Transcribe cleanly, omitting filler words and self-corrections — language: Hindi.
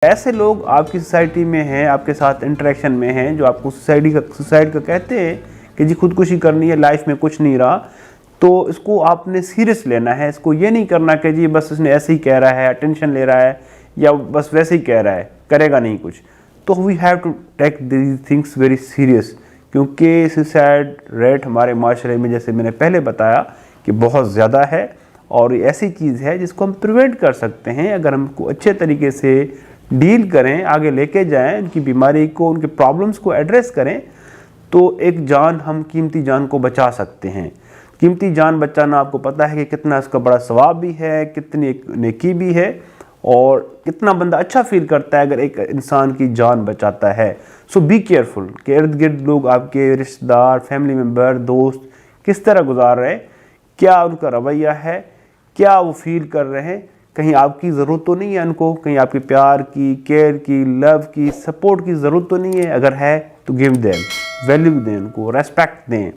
ऐसे लोग आपकी सोसाइटी में हैं, आपके साथ इंटरेक्शन में हैं, जो आपको सुसाइड का कहते हैं कि जी खुदकुशी करनी है, लाइफ में कुछ नहीं रहा, तो इसको आपने सीरियस लेना है। इसको ये नहीं करना कि जी बस उसने ऐसे ही कह रहा है, अटेंशन ले रहा है, या बस वैसे ही कह रहा है, करेगा नहीं कुछ। तो we have to take these things very serious, क्योंकि सुसाइड रेट हमारे माशरे में, जैसे मैंने पहले बताया, कि बहुत ज़्यादा है। और ऐसी चीज़ है जिसको हम प्रिवेंट कर सकते हैं अगर हमको अच्छे तरीके से डील करें, आगे लेके जाएं, उनकी बीमारी को, उनके प्रॉब्लम्स को एड्रेस करें, तो एक जान, हम कीमती जान को बचा सकते हैं। कीमती जान बचाना आपको पता है कि कितना इसका बड़ा सवाब भी है, कितनी एक नेकी भी है, और कितना बंदा अच्छा फील करता है अगर एक इंसान की जान बचाता है। सो बी केयरफुल कि इर्द गिर्द लोग, आपके रिश्तेदार, फैमिली मेम्बर, दोस्त किस तरह गुजार रहे हैं, क्या उनका रवैया है, क्या वो फील कर रहे हैं, कहीं आपकी ज़रूरत तो नहीं है उनको, कहीं आपके प्यार की, केयर की, लव की, सपोर्ट की ज़रूरत तो नहीं है। अगर है तो गिव देम, वैल्यू दें, उनको रेस्पेक्ट दें।